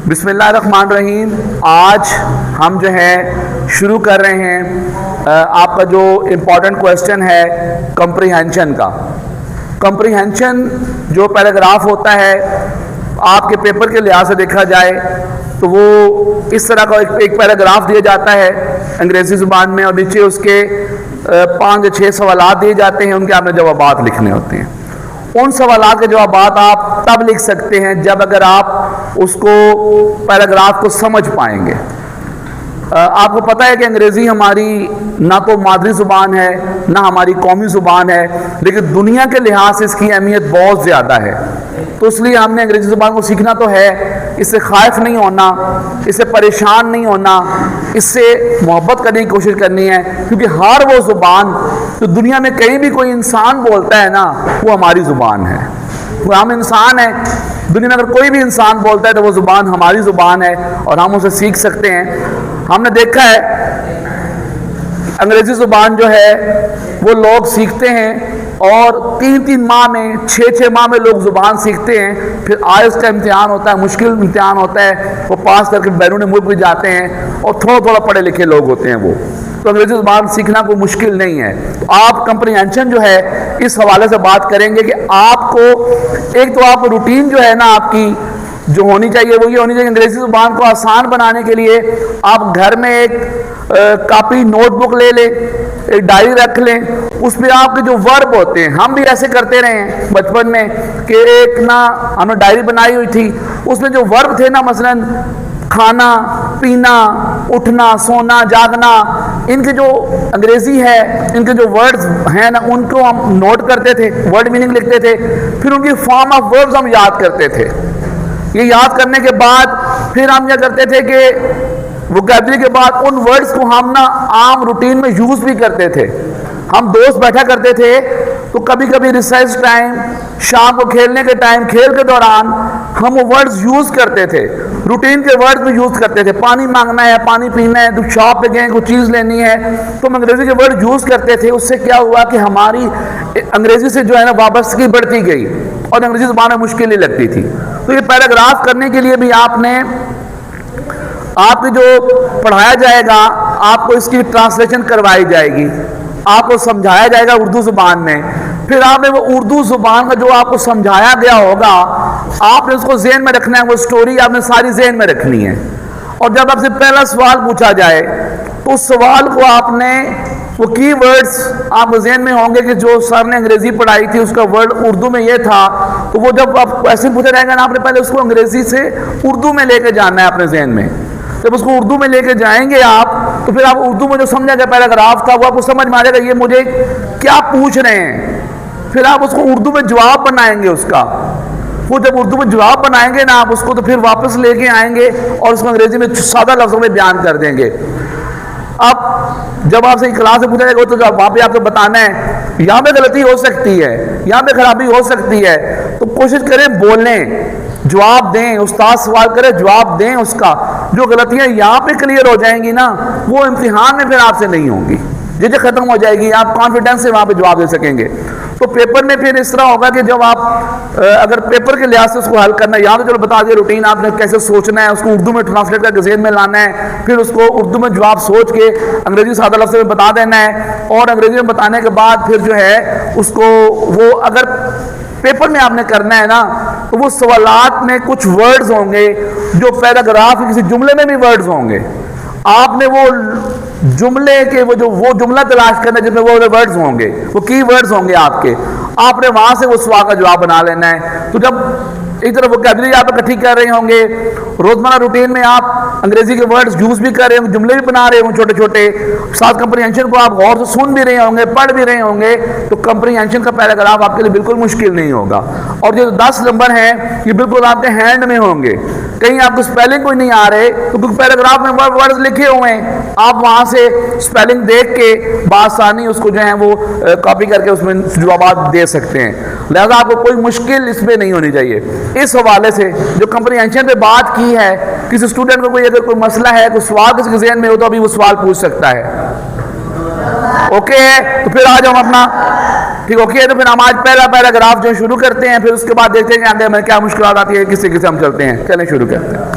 बिस्मिल्लाहिर्रहमानिर्रहीम। आज हम जो है शुरू कर रहे हैं आपका जो इम्पोर्टेंट क्वेश्चन है कंप्रीहेंशन का। कंप्रीहेंशन जो पैराग्राफ होता है आपके पेपर के लिहाज से देखा जाए तो वो इस तरह का एक पैराग्राफ दिया जाता है अंग्रेज़ी ज़ुबान में और नीचे उसके 5 या 6 सवालात दिए जाते हैं, उनके आपने जवाबात लिखने होते हैं। उन सवालात के जवाबात आप तब लिख सकते हैं जब अगर आप उसको पैराग्राफ को समझ पाएंगे। आपको पता है कि अंग्रेज़ी हमारी ना तो मादरी ज़ुबान है ना हमारी कौमी ज़ुबान है, लेकिन दुनिया के लिहाज से इसकी अहमियत बहुत ज़्यादा है। तो इसलिए हमने अंग्रेज़ी ज़ुबान को सीखना तो है, इससे ख़ाइफ नहीं होना, इससे परेशान नहीं होना, इससे मोहब्बत करने की कोशिश करनी है, क्योंकि हर वो ज़ुबान जो दुनिया में कहीं भी कोई इंसान बोलता है ना, वो हमारी ज़ुबान है। वो हम इंसान है, दुनिया में अगर कोई भी इंसान बोलता है तो वो ज़ुबान हमारी ज़ुबान है और हम उसे सीख सकते हैं। हमने देखा है अंग्रेज़ी ज़ुबान जो है वो लोग सीखते हैं और 3-3 माह में 6-6 माह में लोग ज़ुबान सीखते हैं। फिर आइल्स का इम्तिहान होता है, मुश्किल इम्तिहान होता है, वो पास करके बैरून मुल्क भी जाते हैं और थोड़ा थोड़ा पढ़े लिखे लोग होते हैं वो। तो अंग्रेज़ी ज़ुबान सीखना कोई मुश्किल नहीं है। तो आप कंप्रीहेंशन जो है इस हवाले से बात करेंगे कि आपको एक तो आपको रूटीन जो है ना आपकी जो होनी चाहिए वो ये होनी चाहिए। अंग्रेज़ी ज़ुबान को आसान बनाने के लिए आप घर में एक कॉपी नोटबुक ले लें, एक डायरी रख लें, उसमें आपके जो वर्ब होते हैं, हम भी ऐसे करते रहे हैं बचपन में कि एक ना हमने डायरी बनाई हुई थी, उसमें जो वर्ब थे ना, मसलन खाना, पीना, उठना, सोना, जागना, इनके जो अंग्रेज़ी है, इनके जो वर्ड्स हैं ना, उनको हम नोट करते थे, वर्ड मीनिंग लिखते थे, फिर उनकी फॉर्म ऑफ वर्ब्स हम याद करते थे। ये याद करने के बाद फिर हम क्या करते थे कि वोकैबुलरी के बाद उन वर्ड्स को हम ना आम रूटीन में यूज़ भी करते थे। हम दोस्त बैठा करते थे तो कभी कभी रिसेस टाइम, शाम को खेलने के टाइम, खेल के दौरान हम वो वर्ड्स यूज़ करते थे, रूटीन के वर्ड्स भी यूज़ करते थे। पानी मांगना है, पानी पीना है, तो शॉप पे गए कुछ चीज़ लेनी है, तो हम अंग्रेज़ी के वर्ड यूज़ करते थे। उससे क्या हुआ कि हमारी अंग्रेज़ी से जो है ना वाबस्तगी बढ़ती गई और अंग्रेज़ी ज़ुबान में मुश्किल नहीं लगती थी। तो ये पैराग्राफ करने के लिए भी आपकी जो पढ़ाया जाएगा, आपको इसकी ट्रांसलेशन करवाई जाएगी, आपको समझाया जाएगा उर्दू ज़ुबान में। फिर आपने वो उर्दू ज़ुबान का जो आपको समझाया गया होगा आपने उसको ज़हन में रखना है, वो स्टोरी आपने सारी ज़हन में रखनी है। और जब आपसे पहला सवाल पूछा जाए तो उस सवाल को आपने वो की वर्ड्स आपको ज़हन में होंगे कि जो सर ने अंग्रेज़ी पढ़ाई थी उसका वर्ड उर्दू में ये था, तो वो जब आप क्वेश्चन पूछा जाएगा ना, आपने पहले उसको अंग्रेज़ी से उर्दू में लेके जाना है अपने ज़हन में। जब उसको उर्दू में लेके जाएंगे आप तो फिर आप उर्दू में जो समझा गया पैराग्राफ था वो आपको समझ में आ जाएगा ये मुझे क्या पूछ रहे हैं। फिर आप उसको उर्दू में जवाब बनाएंगे उसका। वो जब उर्दू में जवाब बनाएंगे ना आप उसको, तो फिर वापस लेके आएंगे और उसको अंग्रेज़ी में सादा लफ्ज़ों में बयान कर देंगे। अब जब आपसे क्लास में पूछा जाएगा तो वहाँ पे आपको बताना है यहाँ पे गलती हो सकती है, यहाँ पे खराबी हो सकती है, तो कोशिश करें बोलें, जवाब दें। उस्ताद सवाल करे, जवाब दें उसका। जो गलतियां यहाँ पे क्लियर हो जाएंगी ना, वो इम्तिहान में फिर आपसे नहीं होंगी, झिझक खत्म हो जाएगी, आप कॉन्फिडेंस से वहाँ पे जवाब दे सकेंगे। तो पेपर में फिर इस तरह होगा कि जब आप अगर पेपर के लिहाज से उसको हल करना है, यहाँ तो चलो बता दिया रूटीन आपने कैसे सोचना है, उसको उर्दू में ट्रांसलेट करके ज़हन में लाना है, फिर उसको उर्दू में जवाब सोच के अंग्रेज़ी सादा लफ्ज़ में बता देना है, और अंग्रेज़ी में बताने के बाद फिर जो है उसको वो अगर पेपर में आपने करना है ना, तो वो सवालात में कुछ वर्ड्स होंगे जो पैराग्राफ किसी जुमले में भी वर्ड्स होंगे। आपने वो जुमले के वो जुमला तलाश करना है जिसमें वो वर्ड्स होंगे, वो की वर्ड्स होंगे आपके, आपने वहां से वो सवाल का जवाब बना लेना है। तो जब एक तरफ वोकैबुलरी आप इकट्ठी कर रहे होंगे, रोजमर्रा रूटीन में आप अंग्रेजी के वर्ड्स यूज भी कर रहे होंगे, जुमले भी बना रहे होंगे छोटे छोटे, साथ कंप्रीहेंशन को आप गौर से सुन भी रहे होंगे, पढ़ भी रहे होंगे, तो कंप्रीहेंशन का पैराग्राफ आपके लिए बिल्कुल मुश्किल नहीं होगा। और जो 10 नंबर हैं ये बिल्कुल आपके हैंड में होंगे, कहीं आपको स्पेलिंग कोई नहीं आ रहे तो क्योंकि पैराग्राफ में वर्ड्स लिखे हुए हैं, आप वहां से स्पेलिंग देख के बासानी उसको जो है वो कॉपी करके उसमें जवाब दे सकते हैं। लिहाजा आपको कोई मुश्किल इसमें नहीं होनी चाहिए। इस हवाले से जो कंप्रीहेंशन पे बात की है, किसी स्टूडेंट को कोई अगर कोई मसला है, कोई सवाल किसी के ज़हन में हो तो अभी वो सवाल पूछ सकता है। ओके है, तो फिर आज हम अपना ठीक ओके है, तो फिर हम आज पहला पैराग्राफ जो शुरू करते हैं, फिर उसके बाद देखते हैं कि आगे हमें क्या मुश्किल आती है, किससे हम चलते हैं। चलें शुरू करते हैं।